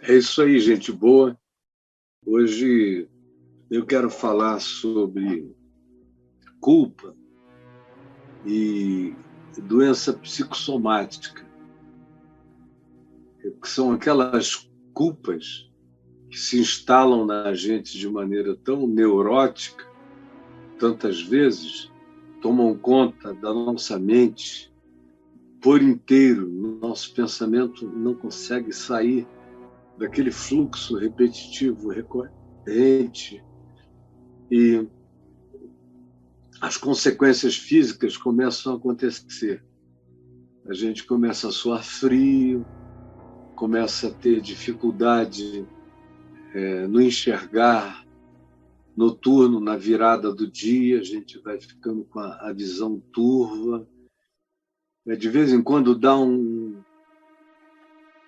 É isso aí, gente boa. Hoje eu quero falar sobre culpa e doença psicossomática, que são aquelas culpas que se instalam na gente de maneira tão neurótica, tantas vezes, tomam conta da nossa mente por inteiro. Nosso pensamento não consegue sair daquele fluxo repetitivo, recorrente, e as consequências físicas começam a acontecer. A gente começa a suar frio, começa a ter dificuldade no enxergar noturno, na virada do dia, a gente vai ficando com a visão turva. De vez em quando dá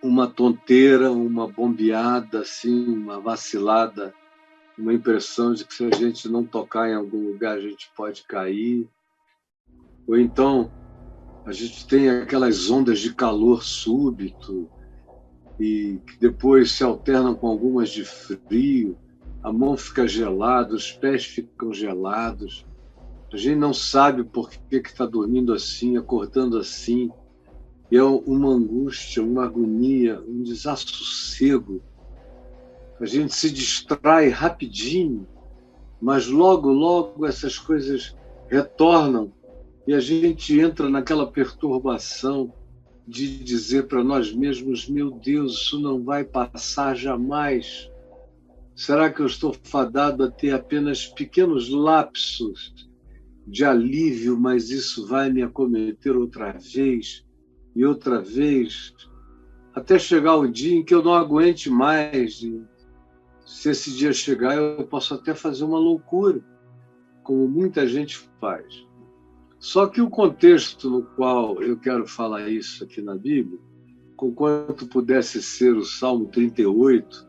uma tonteira, uma bombeada, assim, uma vacilada, uma impressão de que se a gente não tocar em algum lugar a gente pode cair. Ou então a gente tem aquelas ondas de calor súbito e que depois se alternam com algumas de frio, a mão fica gelada, os pés ficam gelados, a gente não sabe por que está dormindo assim, acordando assim, e é uma angústia, uma agonia, um desassossego. A gente se distrai rapidinho, mas logo essas coisas retornam e a gente entra naquela perturbação de dizer para nós mesmos: meu Deus, isso não vai passar jamais. Será que eu estou fadado a ter apenas pequenos lapsos de alívio, mas isso vai me acometer outra vez e outra vez, até chegar o dia em que eu não aguente mais? E se esse dia chegar, eu posso até fazer uma loucura, como muita gente faz. Só que o contexto no qual eu quero falar isso aqui na Bíblia, conquanto pudesse ser o Salmo 38,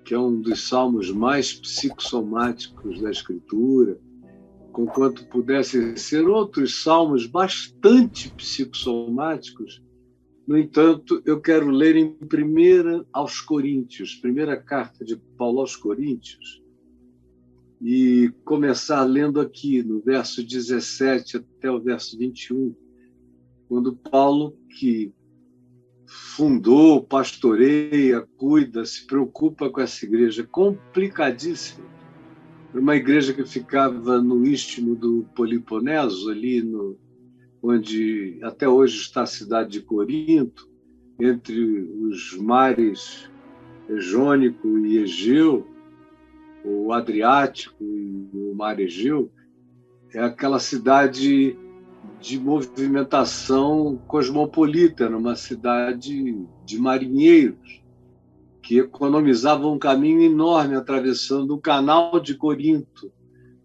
que é um dos salmos mais psicossomáticos da Escritura, conquanto pudessem ser outros salmos bastante psicossomáticos, no entanto, eu quero ler em primeira carta de Paulo aos Coríntios, e começar lendo aqui no verso 17 até o verso 21, quando Paulo, que fundou, pastoreia, cuida, se preocupa com essa igreja complicadíssima, uma igreja que ficava no istmo do Peloponeso, ali onde até hoje está a cidade de Corinto, entre os mares Jônico e Egeu, o Adriático e o mar Egeu, é aquela cidade de movimentação cosmopolita, uma cidade de marinheiros que economizavam um caminho enorme atravessando o canal de Corinto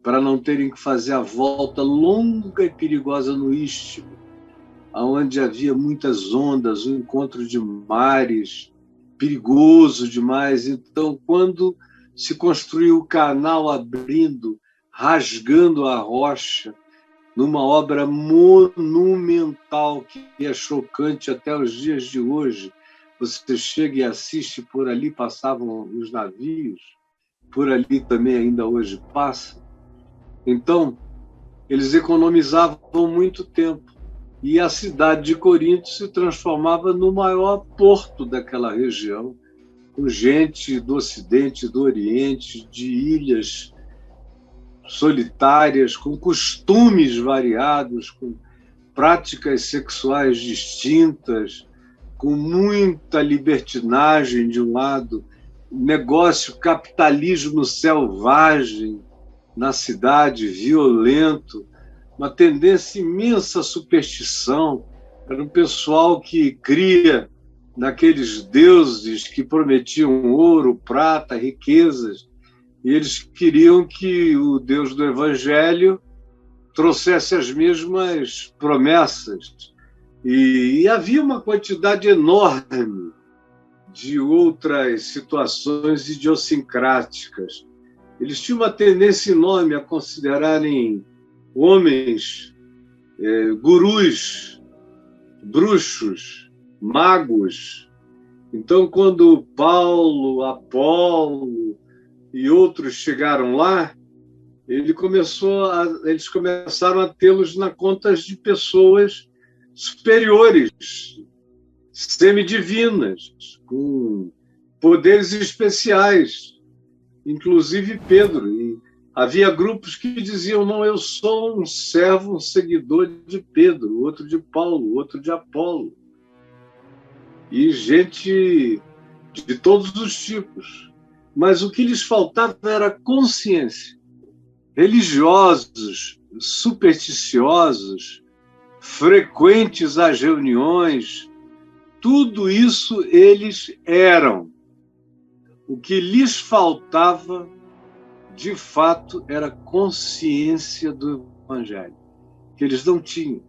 para não terem que fazer a volta longa e perigosa no istmo, onde havia muitas ondas, um encontro de mares, perigoso demais. Então, quando se construiu o canal abrindo, rasgando a rocha, numa obra monumental que é chocante até os dias de hoje. Você chega e assiste, por ali passavam os navios, por ali também ainda hoje passa. Então, eles economizavam muito tempo. E a cidade de Corinto se transformava no maior porto daquela região, com gente do Ocidente, do Oriente, de ilhas solitárias, com costumes variados, com práticas sexuais distintas, com muita libertinagem de um lado, negócio, capitalismo selvagem na cidade, violento, uma tendência imensa à superstição. Era um pessoal que cria naqueles deuses que prometiam ouro, prata, riquezas, e eles queriam que o Deus do Evangelho trouxesse as mesmas promessas. E havia uma quantidade enorme de outras situações idiosincráticas. Eles tinham uma tendência enorme a considerarem homens, gurus, bruxos, magos, Então, quando Paulo, Apolo e outros chegaram lá, eles começaram a tê-los na conta de pessoas superiores, semidivinas, com poderes especiais, inclusive Pedro. E havia grupos que diziam: não, eu sou um servo, um seguidor de Pedro, outro de Paulo, outro de Apolo. E gente de todos os tipos. Mas o que lhes faltava era consciência. Religiosos, supersticiosos, frequentes às reuniões, tudo isso eles eram. O que lhes faltava, de fato, era consciência do Evangelho, que eles não tinham.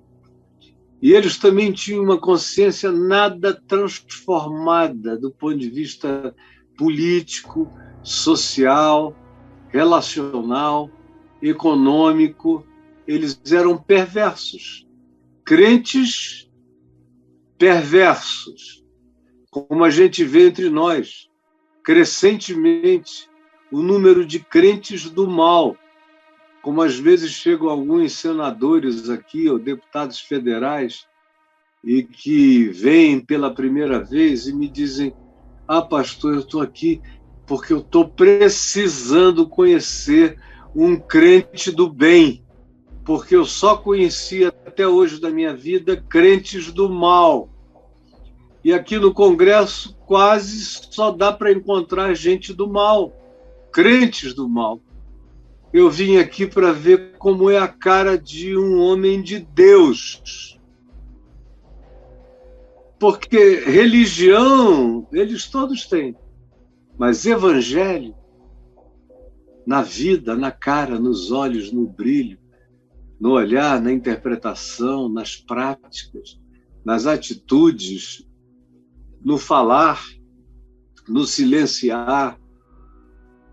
E eles também tinham uma consciência nada transformada do ponto de vista político, social, relacional, econômico. Eles eram perversos, crentes perversos, como a gente vê entre nós, crescentemente, o número de crentes do mal, como às vezes chegam alguns senadores aqui, ou deputados federais, e que vêm pela primeira vez e me dizem: ah, pastor, eu estou aqui porque eu estou precisando conhecer um crente do bem, porque eu só conhecia até hoje da minha vida crentes do mal. E aqui no Congresso quase só dá para encontrar gente do mal, crentes do mal. Eu vim aqui para ver como é a cara de um homem de Deus. Porque religião, eles todos têm. Mas evangelho, na vida, na cara, nos olhos, no brilho, no olhar, na interpretação, nas práticas, nas atitudes, no falar, no silenciar,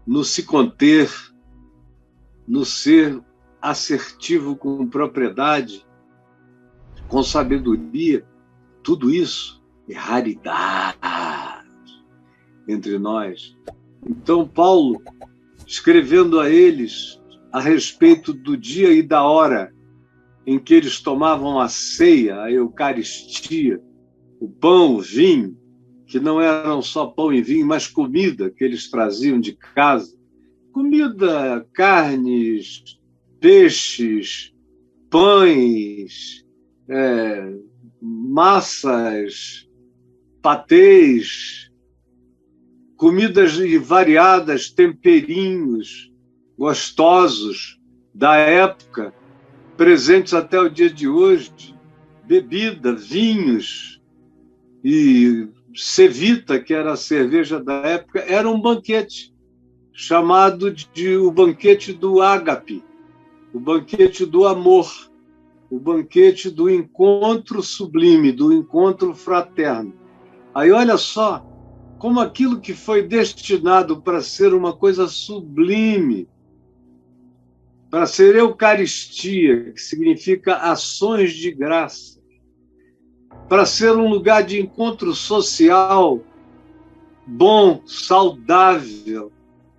no se conter, no ser assertivo com propriedade, com sabedoria, tudo isso é raridade entre nós. Então, Paulo, escrevendo a eles a respeito do dia e da hora em que eles tomavam a ceia, a Eucaristia, o pão, o vinho, que não eram só pão e vinho, mas comida que eles traziam de casa, comida, carnes, peixes, pães, massas, patês, comidas variadas, temperinhos gostosos da época, presentes até o dia de hoje, bebida, vinhos e cevita, que era a cerveja da época. Era um banquete chamado de o banquete do ágape, o banquete do amor, o banquete do encontro sublime, do encontro fraterno. Aí olha só como aquilo que foi destinado para ser uma coisa sublime, para ser Eucaristia, que significa ações de graça, para ser um lugar de encontro social bom, saudável,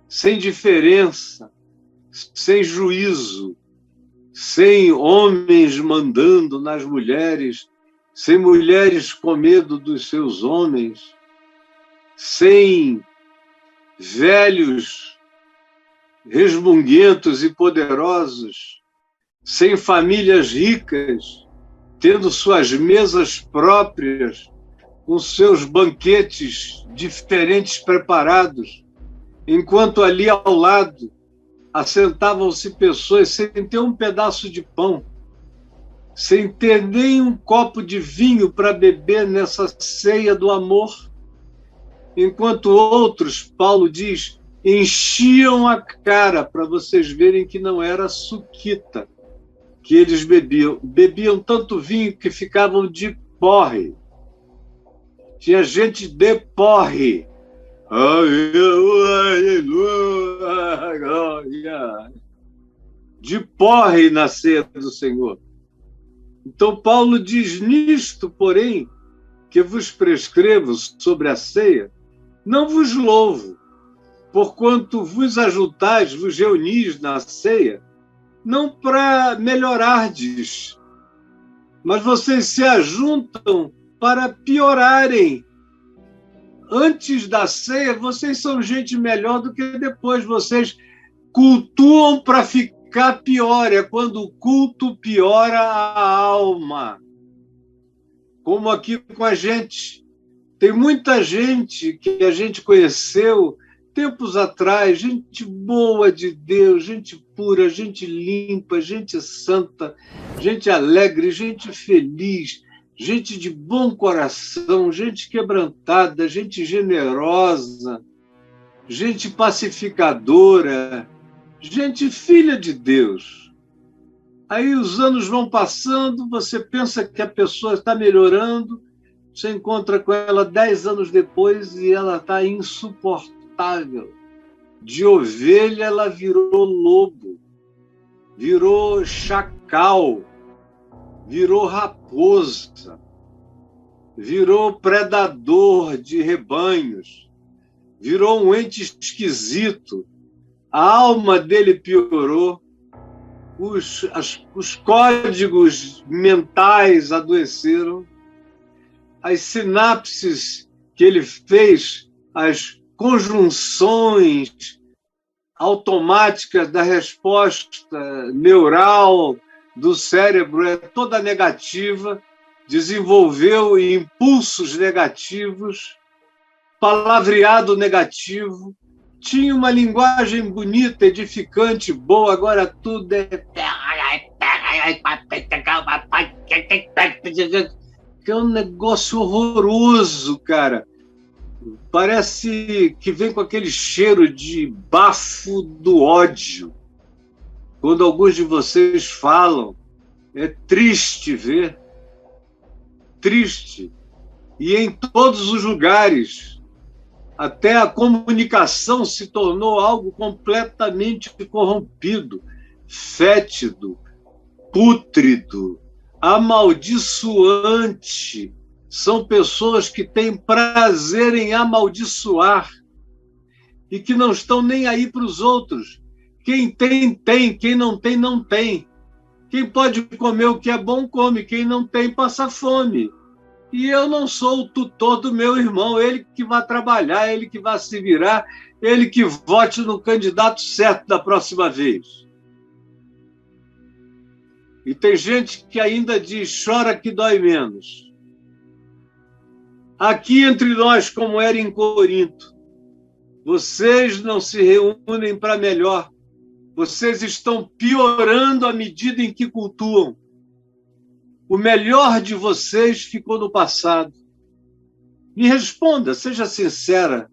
sem diferença, sem juízo, sem homens mandando nas mulheres, sem mulheres com medo dos seus homens, sem velhos resmunguentos e poderosos, sem famílias ricas, tendo suas mesas próprias, com seus banquetes diferentes preparados, enquanto ali ao lado assentavam-se pessoas sem ter um pedaço de pão, sem ter nem um copo de vinho para beber nessa ceia do amor, enquanto outros, Paulo diz, enchiam a cara para vocês verem que não era suquita que eles bebiam. Bebiam tanto vinho que ficavam de porre. Tinha gente de porre. De porre na ceia do Senhor. Então Paulo diz nisto, porém, que vos prescrevo sobre a ceia, não vos louvo, porquanto vos ajuntais, vos reunis na ceia, não para melhorardes, mas vocês se ajuntam para piorarem. Antes da ceia, vocês são gente melhor do que depois. Vocês cultuam para ficar pior. É quando o culto piora a alma. Como aqui com a gente. Tem muita gente que a gente conheceu tempos atrás, gente boa de Deus, gente pura, gente limpa, gente santa, gente alegre, gente feliz, gente de bom coração, gente quebrantada, gente generosa, gente pacificadora, gente filha de Deus. Aí os anos vão passando, você pensa que a pessoa está melhorando, você encontra com ela 10 anos depois e ela está insuportável. De ovelha ela virou lobo, virou chacal, virou raposa, virou predador de rebanhos, virou um ente esquisito. A alma dele piorou, os códigos mentais adoeceram, as sinapses que ele fez, as conjunções automáticas da resposta neural do cérebro é toda negativa, desenvolveu impulsos negativos, palavreado negativo, tinha uma linguagem bonita, edificante, boa, agora tudo é um negócio horroroso, cara. Parece que vem com aquele cheiro de bafo do ódio. Quando alguns de vocês falam, é triste ver. Triste. E em todos os lugares. Até a comunicação se tornou algo completamente corrompido, fétido, pútrido, amaldiçoante. São pessoas que têm prazer em amaldiçoar e que não estão nem aí para os outros. Quem tem, tem. Quem não tem, não tem. Quem pode comer o que é bom, come. Quem não tem, passa fome. E eu não sou o tutor do meu irmão, ele que vai trabalhar, ele que vai se virar, ele que vote no candidato certo da próxima vez. E tem gente que ainda diz, chora que dói menos. Aqui entre nós, como era em Corinto, vocês não se reúnem para melhor. Vocês estão piorando à medida em que cultuam. O melhor de vocês ficou no passado. Me responda, seja sincero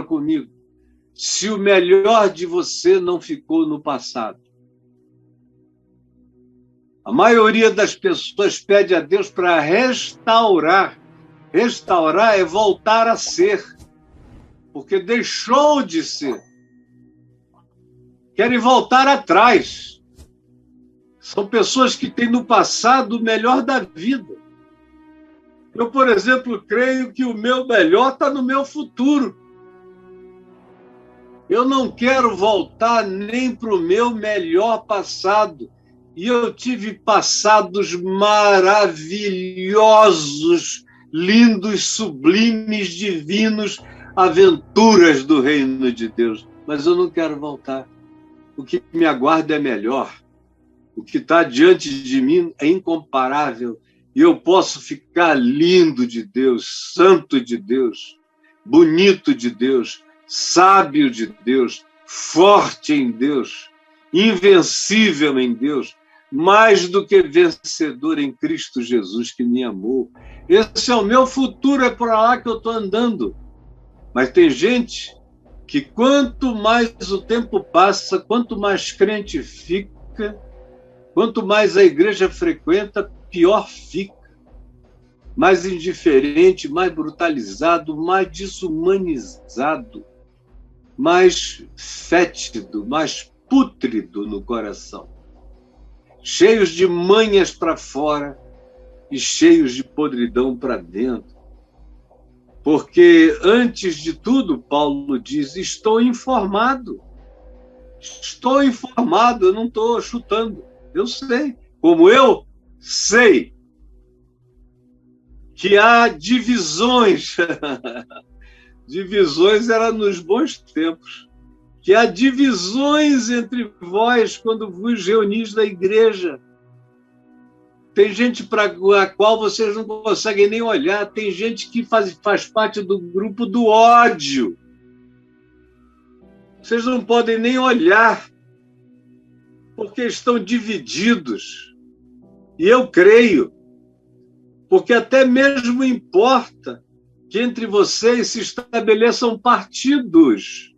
comigo. Se o melhor de você não ficou no passado. A maioria das pessoas pede a Deus para restaurar. Restaurar é voltar a ser, porque deixou de ser. Querem voltar atrás. São pessoas que têm no passado o melhor da vida. Eu, por exemplo, creio que o meu melhor está no meu futuro. Eu não quero voltar nem para o meu melhor passado. E eu tive passados maravilhosos, lindos, sublimes, divinos, aventuras do reino de Deus. Mas eu não quero voltar. O que me aguarda é melhor. O que está diante de mim é incomparável. E eu posso ficar lindo de Deus, santo de Deus, bonito de Deus, sábio de Deus, forte em Deus, invencível em Deus, mais do que vencedor em Cristo Jesus, que me amou. Esse é o meu futuro, é para lá que eu estou andando. Mas tem gente que quanto mais o tempo passa, quanto mais crente fica, quanto mais a igreja frequenta, pior fica. Mais indiferente, mais brutalizado, mais desumanizado, mais fétido, mais pútrido no coração. Cheios de manhas para fora, e cheios de podridão para dentro. Porque, antes de tudo, Paulo diz, estou informado. Estou informado, eu não estou chutando. Eu sei. Como eu sei que há divisões. Divisões era nos bons tempos. Que há divisões entre vós quando vos reunis na igreja. Tem gente para a qual vocês não conseguem nem olhar. Tem gente que faz parte do grupo do ódio. Vocês não podem nem olhar, porque estão divididos. E eu creio, porque até mesmo importa que entre vocês se estabeleçam partidos.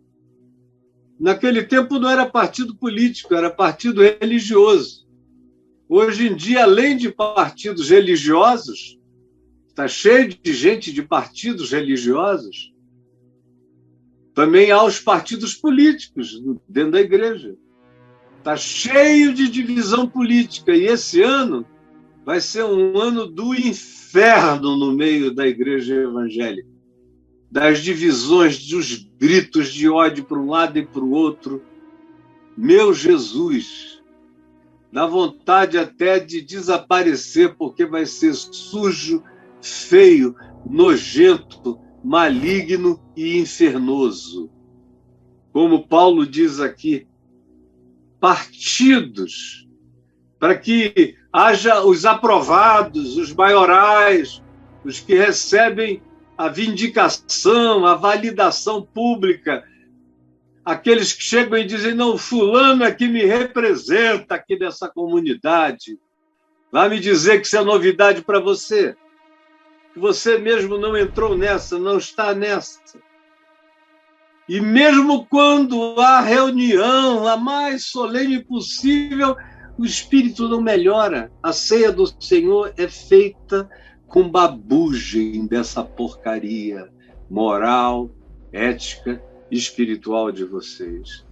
Naquele tempo não era partido político, era partido religioso. Hoje em dia, além de partidos religiosos, está cheio de gente de partidos religiosos, também há os partidos políticos dentro da igreja. Está cheio de divisão política. E esse ano vai ser um ano do inferno no meio da igreja evangélica. Das divisões, dos gritos de ódio para um lado e para o outro. Meu Jesus, dá vontade até de desaparecer, porque vai ser sujo, feio, nojento, maligno e infernoso. Como Paulo diz aqui, partidos, para que haja os aprovados, os maiorais, os que recebem a vindicação, a validação pública, aqueles que chegam e dizem, não, fulano é que me representa aqui nessa comunidade. Vai me dizer que isso é novidade para você, que você mesmo não entrou nessa, não está nessa. E mesmo quando há reunião, a mais solene possível, o espírito não melhora. A ceia do Senhor é feita com babugem dessa porcaria moral, ética e espiritual de vocês.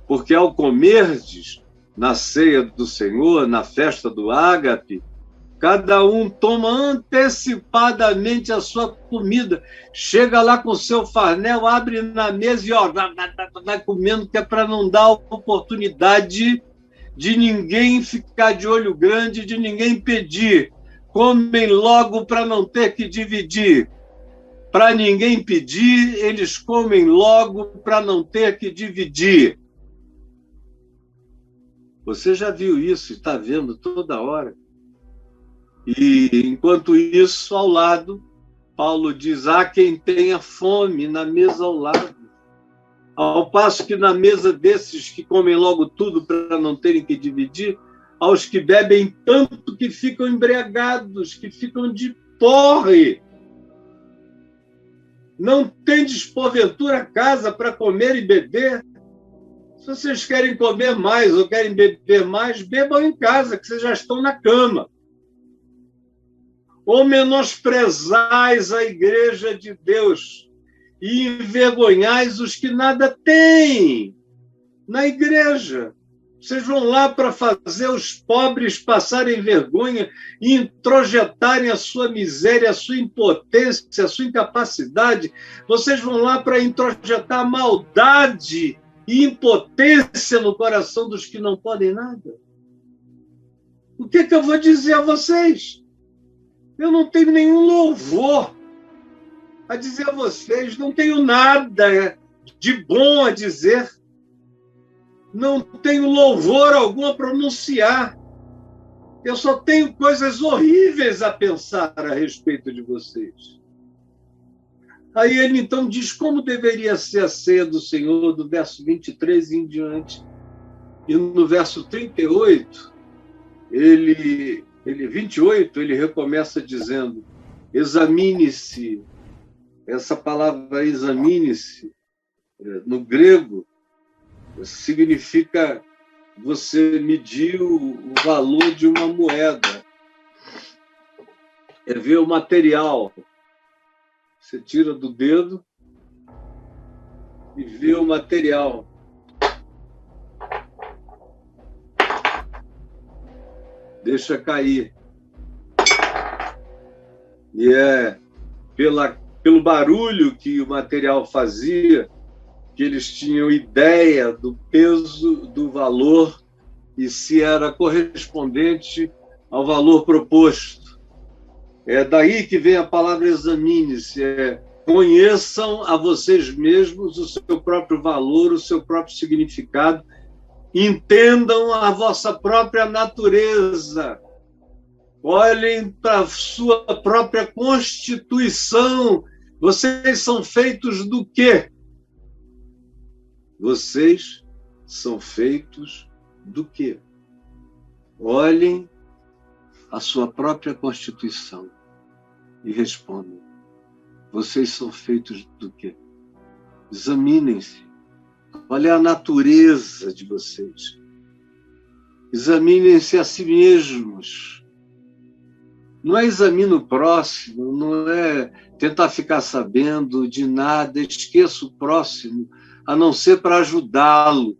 Porque ao comerdes na ceia do Senhor, na festa do ágape, cada um toma antecipadamente a sua comida. Chega lá com o seu farnel, abre na mesa e vai comendo, que é para não dar oportunidade de ninguém ficar de olho grande, de ninguém pedir. Comem logo para não ter que dividir. Para ninguém pedir, eles comem logo para não ter que dividir. Você já viu isso, está vendo toda hora. E, enquanto isso, ao lado, Paulo diz, há quem tenha fome na mesa ao lado. Ao passo que na mesa desses que comem logo tudo para não terem que dividir, aos que bebem tanto que ficam embriagados, que ficam de porre. Não tendes, porventura, casa para comer e beber? Se vocês querem comer mais ou querem beber mais, bebam em casa, que vocês já estão na cama. Ou menosprezais a igreja de Deus e envergonhais os que nada têm na igreja. Vocês vão lá para fazer os pobres passarem vergonha e introjetarem a sua miséria, a sua impotência, a sua incapacidade. Vocês vão lá para introjetar maldade e impotência no coração dos que não podem nada. O que eu vou dizer a vocês? Eu não tenho nenhum louvor a dizer a vocês, não tenho nada de bom a dizer, não tenho louvor algum a pronunciar, eu só tenho coisas horríveis a pensar a respeito de vocês. Aí ele então diz como deveria ser a ceia do Senhor, do verso 23 em diante. E no verso 38, 28, ele recomeça dizendo, examine-se. Essa palavra examine-se, no grego, significa você medir o valor de uma moeda. É ver o material. Você tira do dedo e vê o material. Deixa cair. E é pelo barulho que o material fazia que eles tinham ideia do peso, do valor e se era correspondente ao valor proposto. É daí que vem a palavra examine-se, conheçam a vocês mesmos o seu próprio valor, o seu próprio significado, entendam a vossa própria natureza, olhem para a sua própria constituição. Vocês são feitos do quê? Vocês são feitos do quê? Olhem a sua própria constituição e respondam. Vocês são feitos do quê? Examinem-se. Olhem a natureza de vocês. Examinem-se a si mesmos. Não é examine o próximo, não é tentar ficar sabendo de nada, esqueça o próximo, a não ser para ajudá-lo,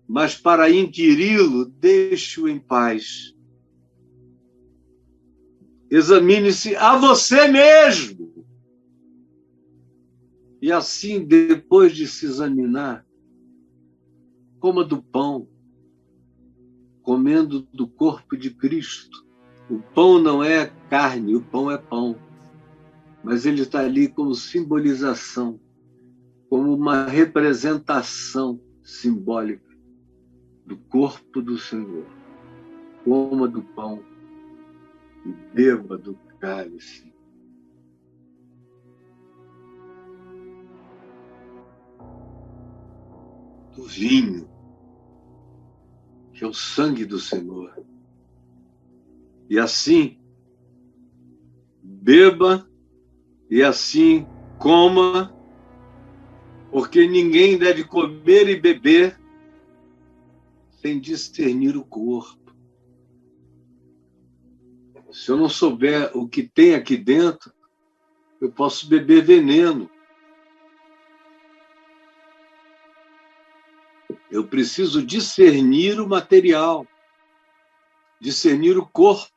mas para inquiri-lo, deixe-o em paz. Examine-se a você mesmo. E assim, depois de se examinar, coma do pão, comendo do corpo de Cristo. O pão não é carne, o pão é pão. Mas ele está ali como simbolização, como uma representação simbólica do corpo do Senhor. Coma do pão e beba do cálice. Do vinho, que é o sangue do Senhor. E assim, beba e assim coma, porque ninguém deve comer e beber sem discernir o corpo. Se eu não souber o que tem aqui dentro, eu posso beber veneno. Eu preciso discernir o material, discernir o corpo.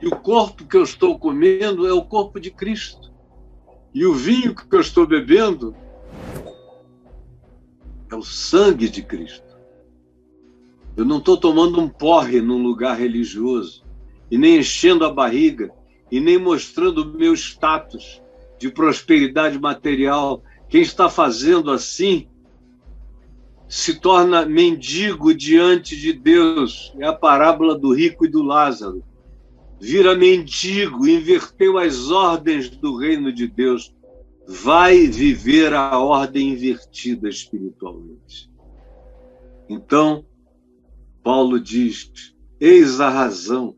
E o corpo que eu estou comendo é o corpo de Cristo. E o vinho que eu estou bebendo é o sangue de Cristo. Eu não estou tomando um porre num lugar religioso, e nem enchendo a barriga, e nem mostrando o meu status de prosperidade material. Quem está fazendo assim se torna mendigo diante de Deus. É a parábola do rico e do Lázaro. Vira mendigo, inverteu as ordens do reino de Deus. Vai viver a ordem invertida espiritualmente. Então, Paulo diz, eis a razão,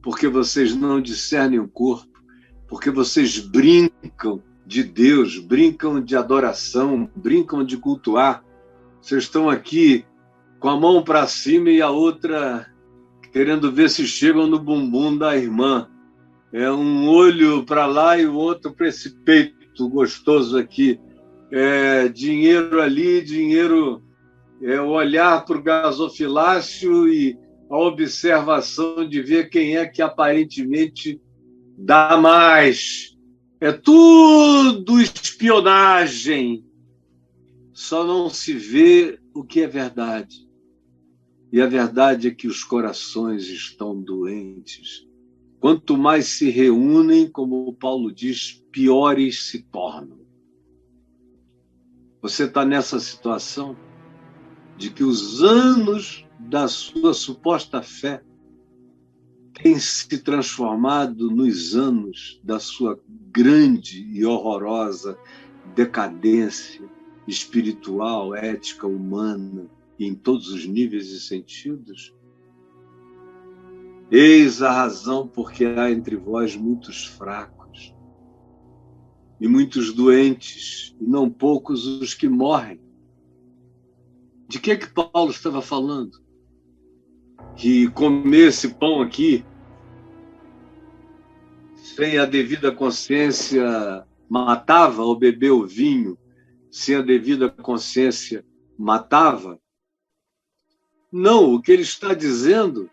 porque vocês não discernem o corpo, porque vocês brincam de Deus, brincam de adoração, brincam de cultuar. Vocês estão aqui com a mão para cima e a outra querendo ver se chegam no bumbum da irmã. É um olho para lá e o outro para esse peito gostoso aqui. É dinheiro ali, dinheiro... É o olhar para o gasofilácio e a observação de ver quem é que aparentemente dá mais. É tudo espionagem. Só não se vê o que é verdade. E a verdade é que os corações estão doentes. Quanto mais se reúnem, como o Paulo diz, piores se tornam. Você está nessa situação de que os anos da sua suposta fé têm se transformado nos anos da sua grande e horrorosa decadência espiritual, ética, humana, e em todos os níveis e sentidos? Eis a razão porque há entre vós muitos fracos e muitos doentes, e não poucos os que morrem. De que Paulo estava falando? Que comer esse pão aqui, sem a devida consciência, matava, ou beber o vinho, sem a devida consciência, matava? Não, o que ele está dizendo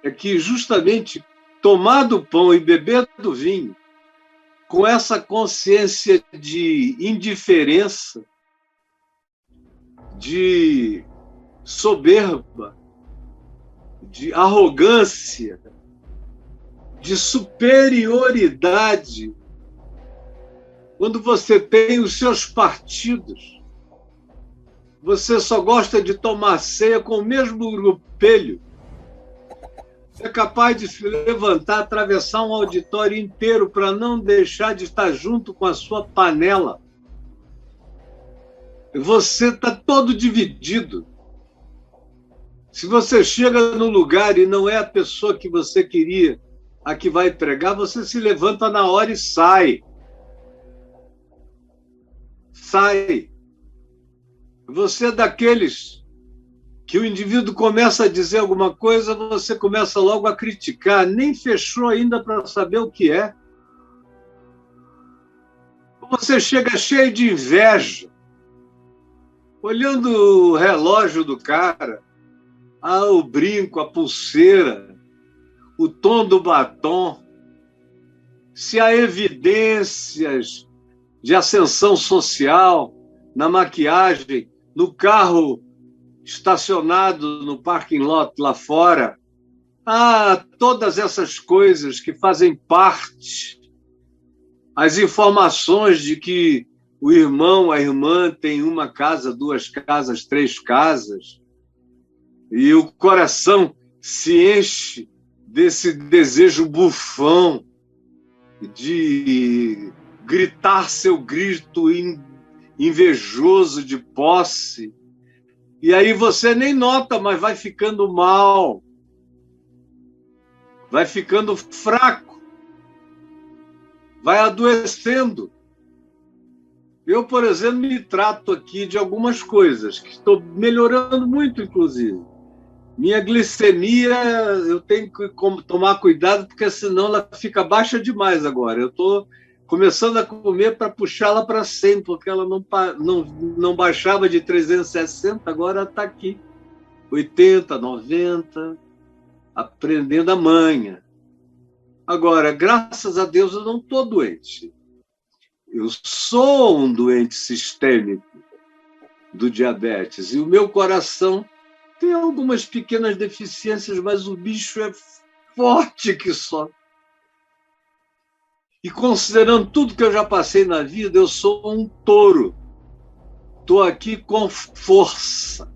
é que justamente tomar do pão e beber do vinho com essa consciência de indiferença, de soberba, de arrogância, de superioridade, quando você tem os seus partidos, você só gosta de tomar ceia com o mesmo grupelho, é capaz de se levantar, atravessar um auditório inteiro para não deixar de estar junto com a sua panela. Você está todo dividido. Se você chega no lugar e não é a pessoa que você queria a que vai pregar, você se levanta na hora e sai. Sai. Você é daqueles que o indivíduo começa a dizer alguma coisa, você começa logo a criticar, nem fechou ainda para saber o que é. Você chega cheio de inveja, olhando o relógio do cara, o brinco, a pulseira, o tom do batom, se há evidências de ascensão social na maquiagem, no carro estacionado no parking lot lá fora. Todas essas coisas que fazem parte, as informações de que o irmão, a irmã tem uma casa, duas casas, três casas, e o coração se enche desse desejo bufão de gritar seu grito invejoso de posse. E aí você nem nota, mas vai ficando mal, vai ficando fraco, vai adoecendo. Eu, por exemplo, me trato aqui de algumas coisas, que estou melhorando muito, inclusive. Minha glicemia, eu tenho que tomar cuidado, porque senão ela fica baixa demais agora. Eu estou começando a comer para puxá-la para 100, porque ela não baixava de 360, agora está aqui. 80, 90, aprendendo a manha. Agora, graças a Deus, eu não estou doente. Eu sou um doente sistêmico do diabetes, e o meu coração tem algumas pequenas deficiências, mas o bicho é forte que só. E considerando tudo que eu já passei na vida, eu sou um touro. Estou aqui com força.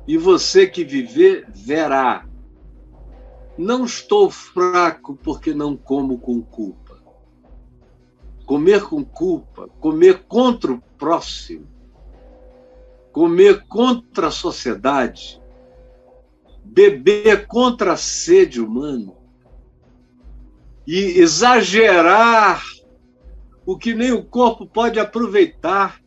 E você que viver, verá. Não estou fraco porque não como com culpa. Comer com culpa, comer contra o próximo, comer contra a sociedade, beber contra a sede humana, e exagerar o que nem o corpo pode aproveitar,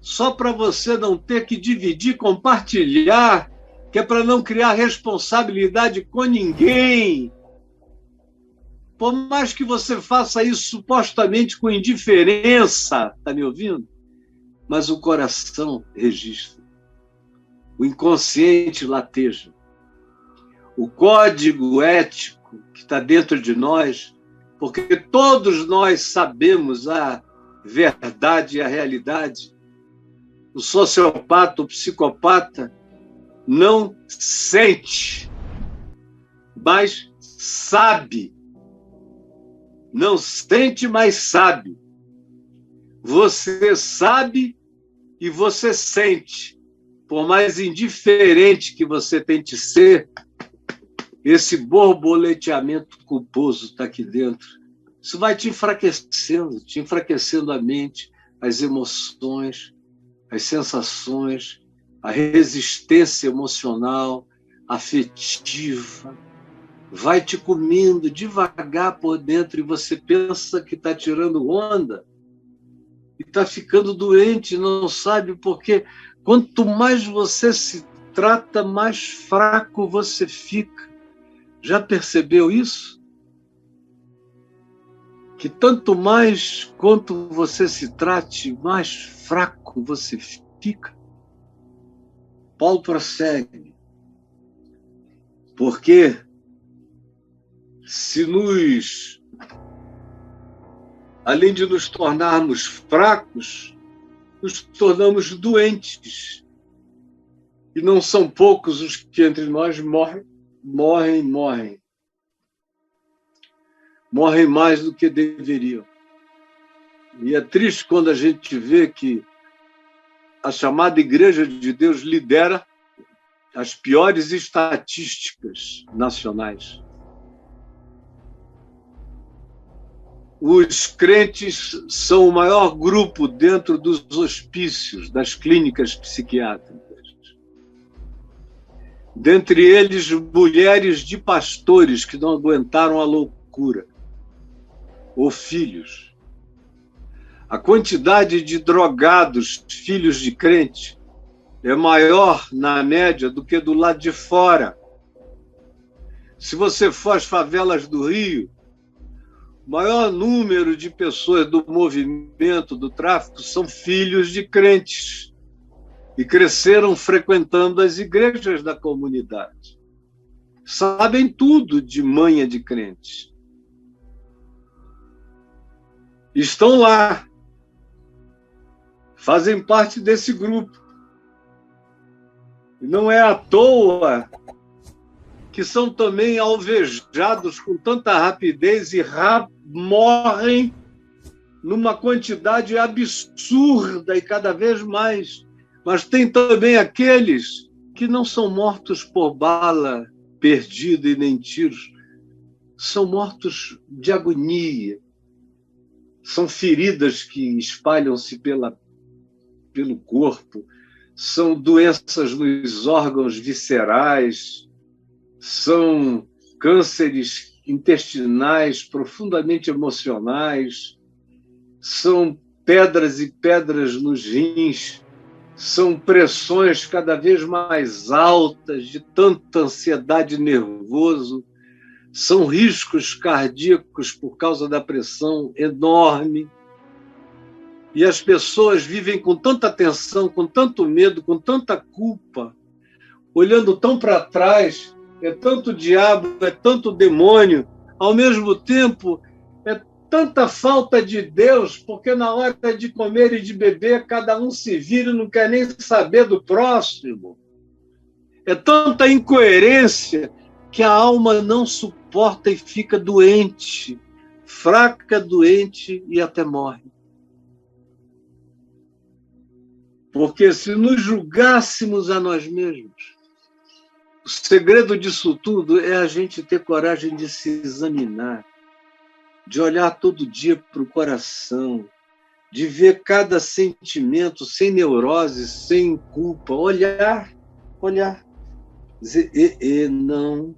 só para você não ter que dividir, compartilhar, que é para não criar responsabilidade com ninguém. Por mais que você faça isso supostamente com indiferença, está me ouvindo? Mas o coração registra. O inconsciente lateja. O código ético que está dentro de nós, porque todos nós sabemos a verdade e a realidade. O sociopata, o psicopata, não sente, mas sabe. Não sente, mas sabe. Você sabe e você sente. Por mais indiferente que você tente ser, esse borboleteamento culposo está aqui dentro. Isso vai te enfraquecendo a mente, as emoções, as sensações, a resistência emocional, afetiva. Vai te comendo devagar por dentro e você pensa que está tirando onda e está ficando doente, não sabe por quê. Quanto mais você se trata, mais fraco você fica. Já percebeu isso? Que tanto mais quanto você se trate, mais fraco você fica. Paulo prossegue. Porque se além de nos tornarmos fracos, nos tornamos doentes. E não são poucos os que entre nós morrem mais do que deveriam. E é triste quando a gente vê que a chamada Igreja de Deus lidera as piores estatísticas nacionais. Os crentes são o maior grupo dentro dos hospícios, das clínicas psiquiátricas. Dentre eles, mulheres de pastores que não aguentaram a loucura, ou filhos. A quantidade de drogados, filhos de crente, é maior, na média, do que do lado de fora. Se você for às favelas do Rio, o maior número de pessoas do movimento do tráfico são filhos de crentes e cresceram frequentando as igrejas da comunidade. Sabem tudo de manha de crentes. Estão lá, fazem parte desse grupo. E não é à toa que são também alvejados com tanta rapidez e morrem numa quantidade absurda e cada vez mais. Mas tem também aqueles que não são mortos por bala perdida e nem tiros. São mortos de agonia. São feridas que espalham-se pelo corpo. São doenças nos órgãos viscerais. São cânceres intestinais profundamente emocionais. São pedras e pedras nos rins. São pressões cada vez mais altas de tanta ansiedade e nervoso. São riscos cardíacos por causa da pressão enorme. E as pessoas vivem com tanta tensão, com tanto medo, com tanta culpa, olhando tão para trás. É tanto diabo, é tanto demônio. Ao mesmo tempo, é tanta falta de Deus, porque na hora de comer e de beber, cada um se vira e não quer nem saber do próximo. É tanta incoerência que a alma não suporta e fica doente, fraca, doente e até morre. Porque se nos julgássemos a nós mesmos, o segredo disso tudo é a gente ter coragem de se examinar, de olhar todo dia para o coração, de ver cada sentimento sem neurose, sem culpa, olhar. Dizer, não,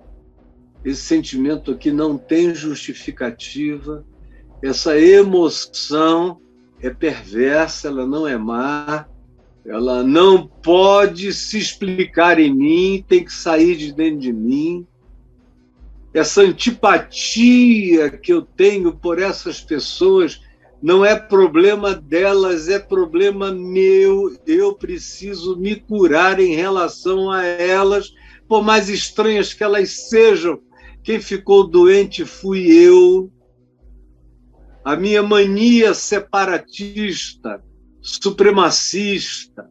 esse sentimento aqui não tem justificativa, essa emoção é perversa, ela não é má, ela não pode se explicar em mim, tem que sair de dentro de mim. Essa antipatia que eu tenho por essas pessoas não é problema delas, é problema meu. Eu preciso me curar em relação a elas, por mais estranhas que elas sejam. Quem ficou doente fui eu. A minha mania separatista, supremacista,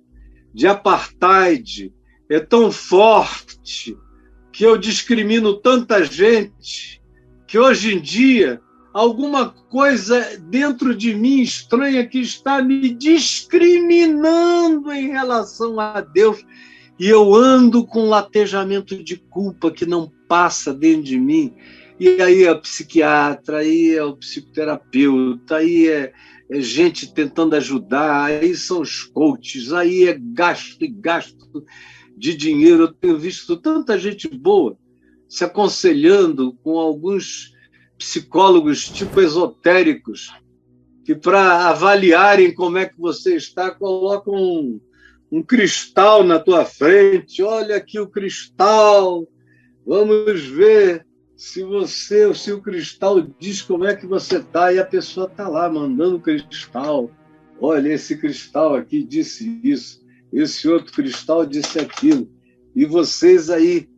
de apartheid, é tão forte que eu discrimino tanta gente que hoje em dia alguma coisa dentro de mim estranha que está me discriminando em relação a Deus, e eu ando com um latejamento de culpa que não passa dentro de mim. E aí é o psiquiatra, aí é o psicoterapeuta, aí é gente tentando ajudar, aí são os coaches, aí é gasto e gasto de dinheiro. Eu tenho visto tanta gente boa se aconselhando com alguns psicólogos tipo esotéricos, que para avaliarem como é que você está, colocam um cristal na tua frente. Olha aqui o cristal, vamos ver se o cristal diz como é que você está, e a pessoa está lá mandando o cristal. Olha, esse cristal aqui disse isso, esse outro cristal disse aquilo. E vocês aí,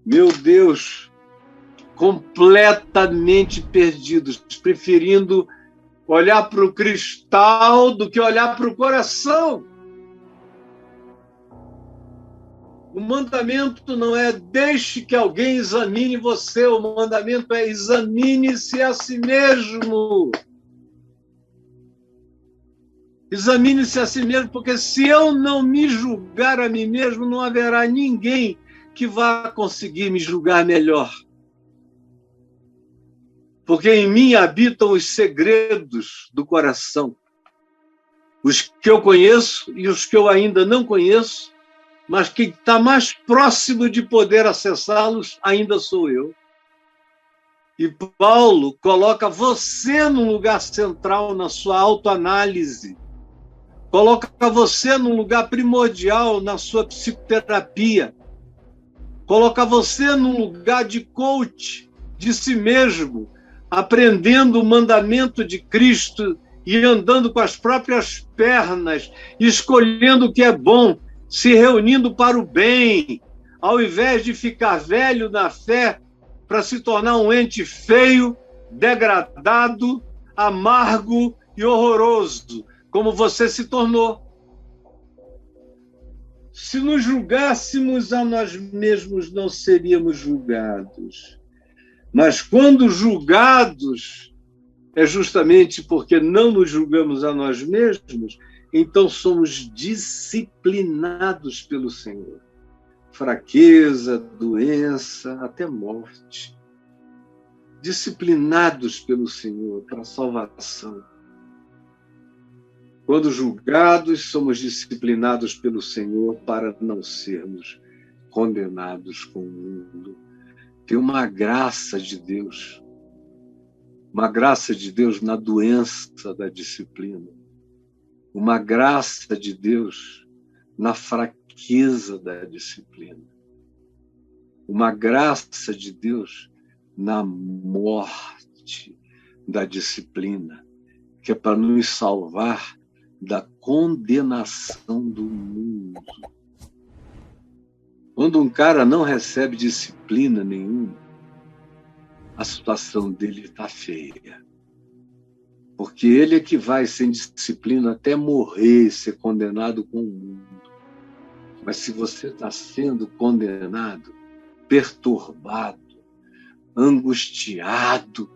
meu Deus, completamente perdidos, preferindo olhar para o cristal do que olhar para o coração. O mandamento não é deixe que alguém examine você, o mandamento é examine-se a si mesmo. Examine-se a si mesmo, porque se eu não me julgar a mim mesmo, não haverá ninguém que vá conseguir me julgar melhor. Porque em mim habitam os segredos do coração. Os que eu conheço e os que eu ainda não conheço, mas quem está mais próximo de poder acessá-los ainda sou eu. E Paulo coloca você num lugar central na sua autoanálise. Coloca você num lugar primordial na sua psicoterapia. Coloca você num lugar de coach de si mesmo, aprendendo o mandamento de Cristo e andando com as próprias pernas, escolhendo o que é bom, se reunindo para o bem, ao invés de ficar velho na fé para se tornar um ente feio, degradado, amargo e horroroso, como você se tornou. Se nos julgássemos a nós mesmos, não seríamos julgados. Mas quando julgados, é justamente porque não nos julgamos a nós mesmos, então somos disciplinados pelo Senhor. Fraqueza, doença, até morte. Disciplinados pelo Senhor para a salvação. Quando julgados, somos disciplinados pelo Senhor para não sermos condenados com o mundo. Tem uma graça de Deus na doença da disciplina, uma graça de Deus na fraqueza da disciplina, uma graça de Deus na morte da disciplina, que é para nos salvar da condenação do mundo. Quando um cara não recebe disciplina nenhuma, a situação dele está feia. Porque ele é que vai sem disciplina até morrer, ser condenado com o mundo. Mas se você está sendo condenado, perturbado, angustiado,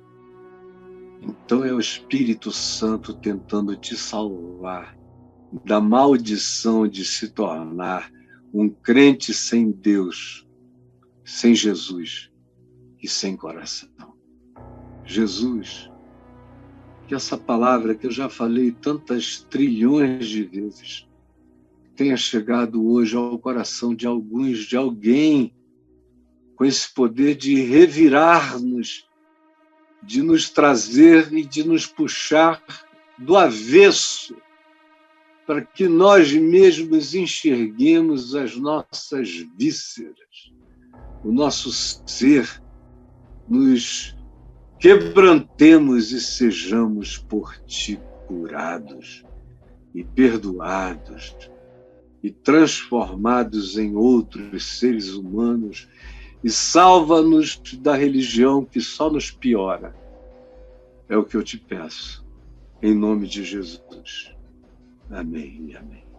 então é o Espírito Santo tentando te salvar da maldição de se tornar um crente sem Deus, sem Jesus e sem coração. Jesus, que essa palavra que eu já falei tantas trilhões de vezes, tenha chegado hoje ao coração de alguns, de alguém, com esse poder de revirar-nos, de nos trazer e de nos puxar do avesso, para que nós mesmos enxerguemos as nossas vísceras, o nosso ser, nos quebrantemos e sejamos por ti curados e perdoados e transformados em outros seres humanos e salva-nos da religião que só nos piora. É o que eu te peço, em nome de Jesus. Amém e amém.